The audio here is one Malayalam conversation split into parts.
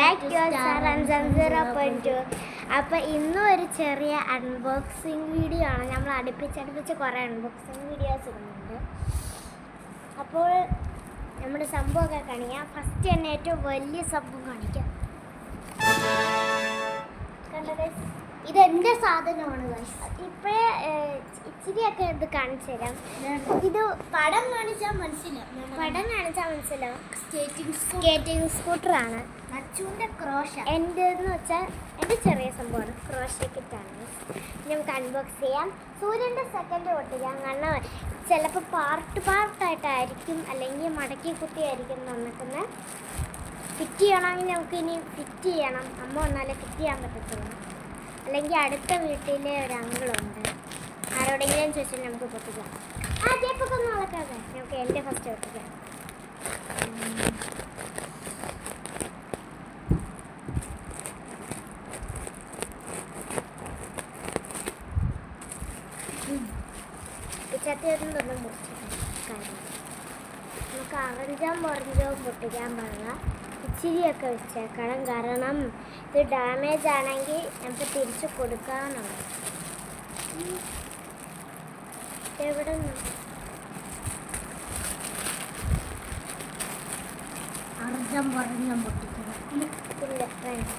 Back to Saranjam 0.2. അപ്പോൾ ഇന്നും ഒരു ചെറിയ അൺബോക്സിങ് വീഡിയോ ആണ്. നമ്മൾ അടുപ്പിച്ചടുപ്പിച്ച് കുറേ അൺബോക്സിങ് വീഡിയോസ് ഇടുന്നുണ്ട്. അപ്പോൾ നമ്മുടെ സംഭവമൊക്കെ കാണിക്കാം. ഫസ്റ്റ് തന്നെ ഏറ്റവും വലിയ സംഭവം കാണിക്കാം. കണ്ടത് ഇതെൻ്റെ സാധനമാണ്. ഇപ്പോഴേ ഇച്ചിരിയൊക്കെ ഇത് കാണിച്ചു തരാം. ഇത് പടം കാണിച്ചാൽ മനസ്സിലാവും. സ്കേറ്റിംഗ് സ്കൂട്ടറാണ്. അച്ചുവിൻ്റെ ക്രോഷ. എൻ്റെ എന്ന് വെച്ചാൽ എൻ്റെ ചെറിയ സംഭവമാണ്. ക്രോഷ കിറ്റാണ്. നമുക്ക് അൺബോക്സ് ചെയ്യാം. സൂര്യൻ്റെ സെക്കൻഡ് പൊട്ടിക്കാം. കാരണം ചിലപ്പോൾ പാർട്ടായിട്ടായിരിക്കും, അല്ലെങ്കിൽ മടക്കി കുത്തിയായിരിക്കും നടക്കുന്നത്. ഫിറ്റ് ചെയ്യണമെങ്കിൽ നമുക്ക് ഇനി ഫിറ്റ് ചെയ്യണം. അമ്മ വന്നാലേ ഫിറ്റ് ചെയ്യാൻ പറ്റത്തുള്ളൂ. അല്ലെങ്കിൽ അടുത്ത വീട്ടിലെ ഒരു അങ്കിളുണ്ട്, ആരോടെങ്കിലും ചോദിച്ചാൽ നമുക്ക് പൊട്ടിക്കാം. ആ ടേപ്പൊക്കെ ഒന്ന് വളക്കാതെ നമുക്ക് എൻ്റെ ഫസ്റ്റ് പൊട്ടിക്കാം. ചത്തിയൊന്നും തന്നെ മുറിച്ചിട്ട് കാര്യം നമുക്ക് അറഞ്ചാം പൊട്ടിക്കാൻ പാടില്ല. ഇച്ചിരിയൊക്കെ വെച്ചേക്കണം. കാരണം ഇത് ഡാമേജ് ആണെങ്കിൽ നമുക്ക് തിരിച്ച് കൊടുക്കാനുണ്ട്. എവിടെ നിന്ന് അർജം പൊട്ടിക്കണം? ഇല്ല, വേണ്ട.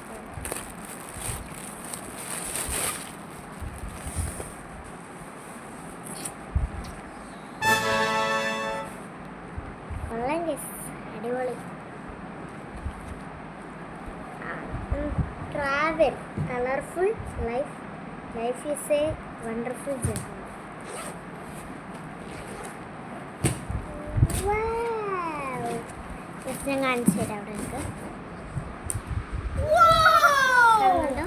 അടിപൊളി. Travel, colorful life. Life is a wonderful journey. Wow. Let's ഞാൻ കാണിച്ചു തരാം. അവിടെ നമുക്ക് കാണുന്നുണ്ടോ?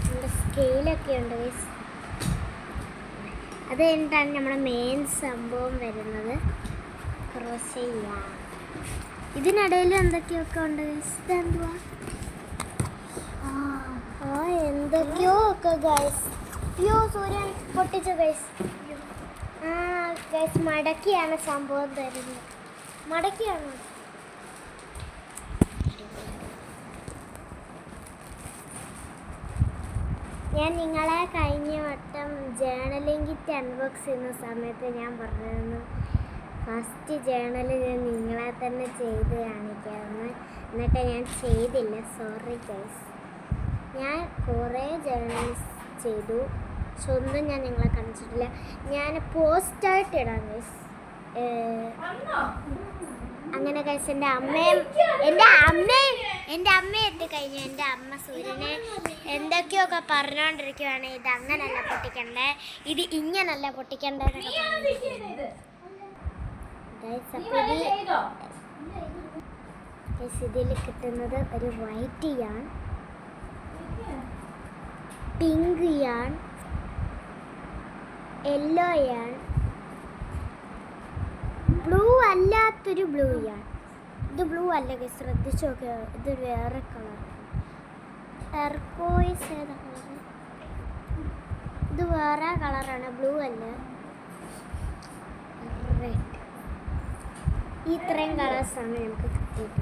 നമ്മുടെ സ്കെയിലൊക്കെ ഉണ്ട്. അത് കഴിഞ്ഞിട്ടാണ് നമ്മുടെ മെയിൻ സംഭവം വരുന്നത്. ക്രോസ് ചെയ്യാം. ഇതിനിടയിൽ എന്തൊക്കെയൊക്കെ ഉണ്ട്. ഇതെന്തുവാ? എന്തൊക്കെയോ ഒക്കെ ഗൈസ്. അയ്യോ, സൂര്യൻ പൊട്ടിച്ചു ഗൈസ്. ഗൈസ് മടക്കിയാണ് സംഭവം തരുന്നത്. മടക്കിയാണ്. ഞാൻ നിങ്ങളെ കഴിഞ്ഞ വട്ടം ജേണലിംഗ് കിറ്റ് അൺബോക്സ് ചെയ്യുന്ന സമയത്ത് ഞാൻ പറഞ്ഞിരുന്നു ഫസ്റ്റ് ജേണൽ ഞാൻ നിങ്ങളെ തന്നെ ചെയ്ത് കാണിക്കാമെന്ന്. എന്നിട്ട് ഞാൻ ചെയ്തില്ല. Sorry guys. ഞാൻ കുറേ ജേണൽസ് ചെയ്തു. പക്ഷെ ഒന്നും ഞാൻ നിങ്ങളെ കാണിച്ചിട്ടില്ല. ഞാൻ പോസ്റ്റായിട്ട് ഇടാം ഗൈസ്. അങ്ങനെ ഗൈസ് എൻ്റെ അമ്മയും എത്തിക്കഴിഞ്ഞു. എൻ്റെ അമ്മ സൂര്യനെ എന്തൊക്കെയൊക്കെ പറഞ്ഞുകൊണ്ടിരിക്കുകയാണ്. ഇത് അങ്ങനല്ല പൊട്ടിക്കണ്ടേ, ഇത് ഇങ്ങനല്ല പൊട്ടിക്കണ്ടേ. ഇതിൽ കിട്ടുന്നത് ഒരു white yarn, pink yarn, yellow yarn, blue അല്ലാത്തൊരു ബ്ലൂ യാൺ. ഇത് ബ്ലൂ അല്ല, ശ്രദ്ധിച്ചു നോക്കുക. ഇത് വേറെ കളർ. ടർക്കോയിസ് ഏതാ കളർ? ഇത് വേറെ കളറാണ്, ബ്ലൂ അല്ല. റെഡ്. ഇത്രയും കളേഴ്സാണ് നമുക്ക് കിട്ടിയത്.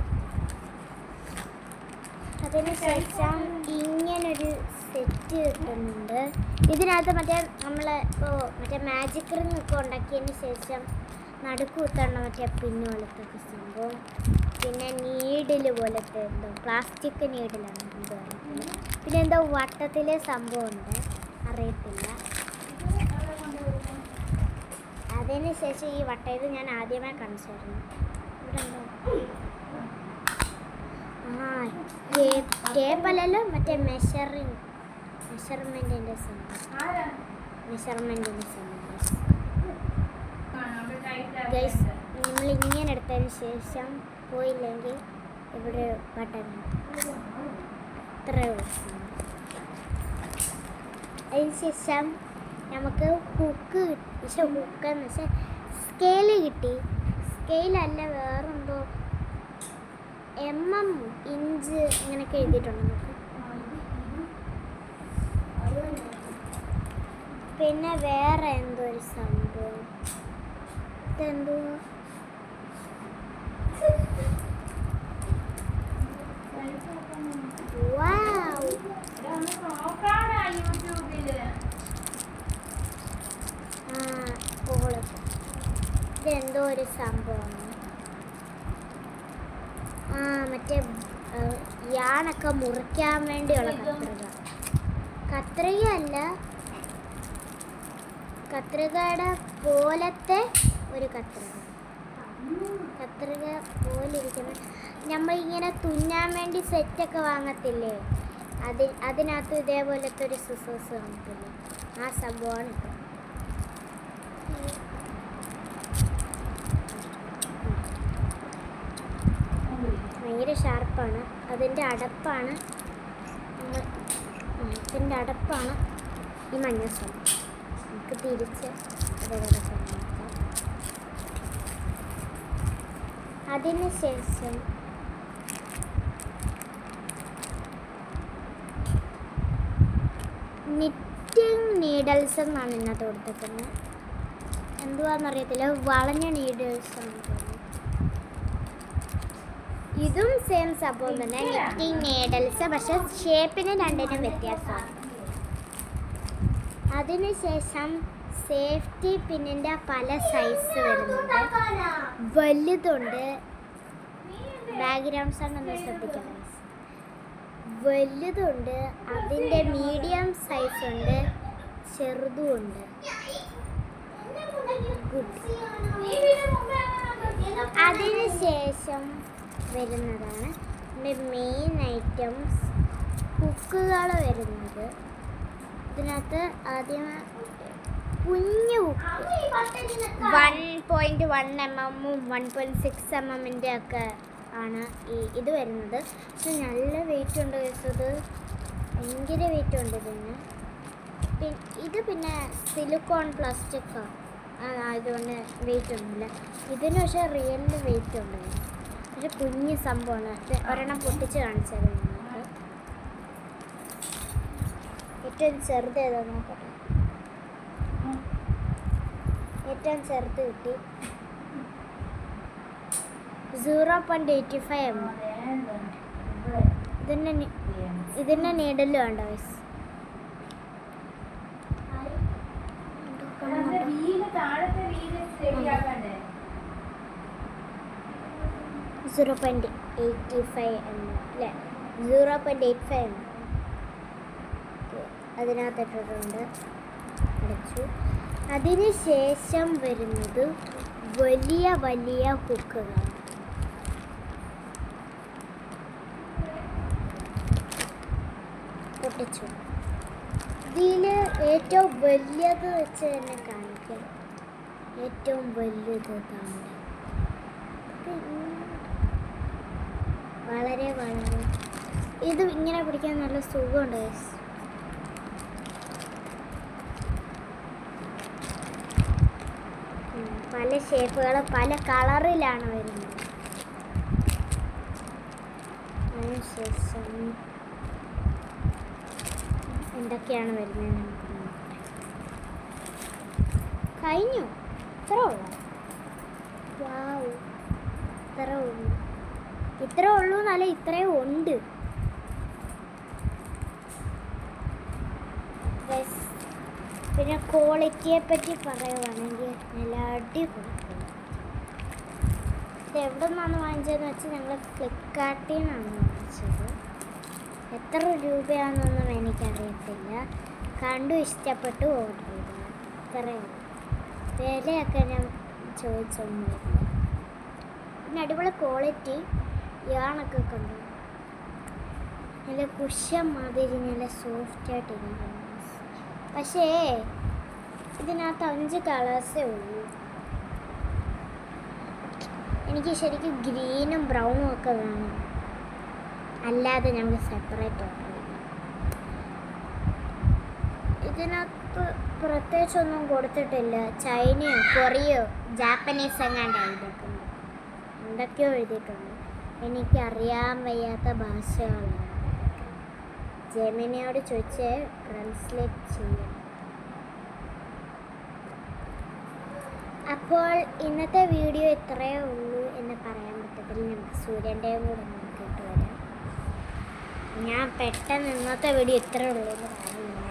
അതിനുശേഷം ഇങ്ങനൊരു സെറ്റ് കിട്ടുന്നുണ്ട്. ഇതിനകത്ത് മറ്റേ മാജിക് റിംഗ് ഒക്കെ ഉണ്ടാക്കിയതിന് ശേഷം നടുക്ക് കുത്തണ്ട മറ്റേ പിന്നു പോലത്തെ സംഭവം. പിന്നെ നീഡിൽ പോലത്തെ എന്തോ പ്ലാസ്റ്റിക് നീഡിലാണ് എന്തോ. പിന്നെ എന്തോ വട്ടത്തിലെ സംഭവം ഉണ്ട്, അറിയത്തില്ല. അതിന് ശേഷം ഈ വട്ടയത് ഞാൻ ആദ്യമായി കാണിച്ചായിരുന്നു. ടേപ്പല്ലല്ലോ, മറ്റേ മെഷർമെൻറ്റിൻ്റെ സംഭവം. ഗൈസ് നമ്മളിങ്ങനെ എടുത്തതിന് ശേഷം പോയില്ലെങ്കിൽ ഇവിടെ ബട്ടൺ ഇത്രയേ ഉള്ളൂ. അതിന് ശേഷം നമുക്ക് ഹുക്ക് എന്ന് വെച്ചാൽ സ്കെയില് കിട്ടി. സ്കെയിലല്ല, വേറെന്തോ ഇഞ്ച് ഇങ്ങനെയൊക്കെ എഴുതിയിട്ടുണ്ട് നമുക്ക്. പിന്നെ വേറെ എന്തോ ഒരു സംഭവം. ഇതെന്തോ ഇതെന്തോ ഒരു സംഭവമാണ്. മറ്റേ യാണൊക്കെ മുറിക്കാൻ വേണ്ടിയുള്ള കത്രികയല്ല, കത്രികയുടെ പോലത്തെ ഒരു കത്രിക പോലെ ഇരിക്കുന്ന, നമ്മളിങ്ങനെ തുന്നാൻ വേണ്ടി സെറ്റൊക്കെ വാങ്ങത്തില്ലേ, അതിനകത്ത് ഇതേപോലത്തെ ഒരു സിസേഴ്സ് കാണത്തില്ലേ, ആ സംഭവമാണ് ഇത്. ഭയങ്കര ഷാർപ്പാണ്. അതിൻ്റെ അടപ്പാണ് ഈ മഞ്ഞ സ്വർണ്ണം. നമുക്ക് തിരിച്ച് അതേപോലെ സ്വർണ്ണം. അതിനുശേഷം നിറ്റിംഗ് നീഡൽസ് എന്നാണ് ഇതിനകത്ത് കൊടുത്തിരിക്കുന്നത്. എന്തുവാണെന്നറിയത്തില്ല, വളഞ്ഞ നീഡൽസ് ആണ് തോന്നുന്നത്. ഇതും സെയിം സംഭവം തന്നെ, നിറ്റിംഗ് നീഡൽസ്, പക്ഷെ ഷേപ്പിന് രണ്ടിനും വ്യത്യാസമാണ്. അതിനുശേഷം സേഫ്റ്റി പിന്നിൻ്റെ പല സൈസ് വരുന്നുണ്ട്. വലുതുണ്ട്, ബാക്ക്ഗ്രൗണ്ട് സൗണ്ട് ഒന്ന് ശ്രദ്ധിക്കാം. വലുതുണ്ട്, അതിൻ്റെ മീഡിയം സൈസ് ഉണ്ട്, ചെറുതുമുണ്ട്. അതിനുശേഷം വരുന്നതാണ് മെയിൻ ഐറ്റംസ്, ഹുക്കുകൾ വരുന്നത്. ഇതിനകത്ത് ആദ്യം കുഞ്ഞു ഹുക്ക് 1.1 mm 1.6 mm ഒക്കെ ആണ് ഇത് വരുന്നത്. പക്ഷെ നല്ല വെയിറ്റ് ഉണ്ട്, ഇത് ഭയങ്കര വെയിറ്റ് ഉണ്ട് ഇതിന്. ഇത് പിന്നെ സിലിക്കോൺ പ്ലാസ്റ്റിക് ആയതുകൊണ്ട് വെയിറ്റ് ഒന്നുമില്ല. ഇതിന് പക്ഷേ റിയൽ വെയിറ്റ് ഉണ്ട്. ഒരു കുഞ്ഞ് സംഭവമാണ്. ഒരെണ്ണം പൊട്ടിച്ച് കാണിച്ചത് നിങ്ങൾക്ക്. ഏറ്റവും ചെറുത് ഏതാ നോക്കട്ടെ. ഏറ്റവും ചെറുത് കിട്ടി 0.85 mm. ഇതിൻ്റെ നീഡല് വേണ്ട വയസ്സ്. 0.85 mm അല്ലേ, 0.85 mm. അതിനകത്തിട്ടിട്ടുണ്ട്, അടച്ചു. അതിനുശേഷം വരുന്നത് വലിയ വലിയ ഹുക്കുകളാണ്. പൊട്ടിച്ചു. ഇതിൽ ഏറ്റവും വലിയത് വെച്ച് തന്നെ കാണിക്കാം. ഏറ്റവും വലുത് വളരെ വളരെ ഇത് ഇങ്ങനെ പിടിക്കാൻ നല്ല സുഖമുണ്ട്. പല ഷേപ്പുകൾ പല കളറിലാണ് വരുന്നത്. അതിനുശേഷം എന്തൊക്കെയാണ് വരുന്നത് നമുക്ക് നോക്കാം. കഴിഞ്ഞു, ഇത്ര ഉള്ളു. വാവ്, ഇത്ര ഉള്ളൂ എന്നല്ല, ഇത്രയും ഉണ്ട്. പിന്നെ ക്വാളിറ്റിയെ പറ്റി പറയുവാണെങ്കിൽ നല്ല അടിപൊളി. ഇത് എവിടെ നിന്നാണ് വാങ്ങിച്ചതെന്ന് വെച്ചാൽ ഞങ്ങൾ ഫ്ലിപ്കാർട്ടിൽ നിന്നാണ് വാങ്ങിച്ചത്. എത്ര രൂപയാണെന്നൊന്നും എനിക്കറിയത്തില്ല. കണ്ടു ഇഷ്ടപ്പെട്ടു ഓർഡർ ചെയ്തത്, ഇത്രയും. വിലയൊക്കെ ഞാൻ ചോദിച്ചൊന്നുമില്ല. പിന്നെ അടിപൊളി ക്വാളിറ്റി, യാണൊക്കെ കണ്ടു. നല്ല കുഷ്യൻ മാതിരി നല്ല സോഫ്റ്റായിട്ടിരിക്കുന്നു. പക്ഷേ ഇതിനകത്ത് 5 കളേഴ്സേ ഉള്ളൂ. എനിക്ക് ശരിക്കും ഗ്രീനും ബ്രൗണും ഒക്കെ വേണം, അല്ലാതെ ഞങ്ങൾ സെപ്പറേറ്റ് ഓർഡർ ചെയ്യണം. ഇതിനകത്ത് പ്രത്യേകിച്ചൊന്നും കൊടുത്തിട്ടില്ല. ചൈനയോ കൊറിയോ ജാപ്പനീസ് എങ്ങാണ്ട് എഴുതിയിട്ടുണ്ട്, എന്തൊക്കെയോ എഴുതിയിട്ടുണ്ട്. എനിക്കറിയാൻ വയ്യാത്ത ഭാഷകളാണ്. ജെമിനിയോട് ചോദിച്ച് ട്രാൻസ്ലേറ്റ് ചെയ്യണം. അപ്പോൾ ഇന്നത്തെ വീഡിയോ ഇത്രയേ ഉള്ളൂ എന്ന് പറയാൻ പറ്റത്തില്ല. നമുക്ക് സൂര്യൻ്റെയും കൂടെ നോക്കിയിട്ട് വരാം. ഞാൻ പെട്ടെന്ന് ഇന്നത്തെ വീഡിയോ ഇത്രയേ ഉള്ളൂ എന്ന് പറയുന്നില്ല.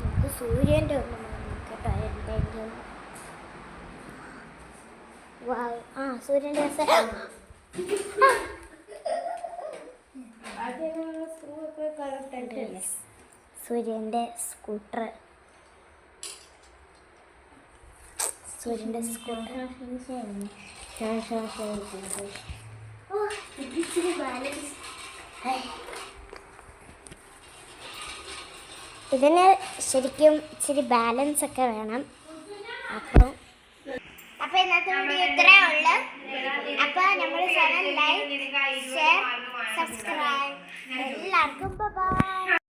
നമുക്ക് സൂര്യൻ്റെ ഒന്ന് നോക്കട്ടോ എന്തെങ്കിലും. സൂര്യൻ്റെ സൂര്യൻ്റെ സ്കൂട്ടർ ഇതിന് ശരിക്കും ഇച്ചിരി ബാലൻസ് ഒക്കെ വേണം. അപ്പോൾ ഇന്നത്തെ വീഡിയോ ഇത്രയേ ഉള്ളൂ. അപ്പോൾ നമ്മുടെ ചാനൽ ലൈക്ക്, ഷെയർ, സബ്സ്ക്രൈബ്. എല്ലാവർക്കും ബൈ.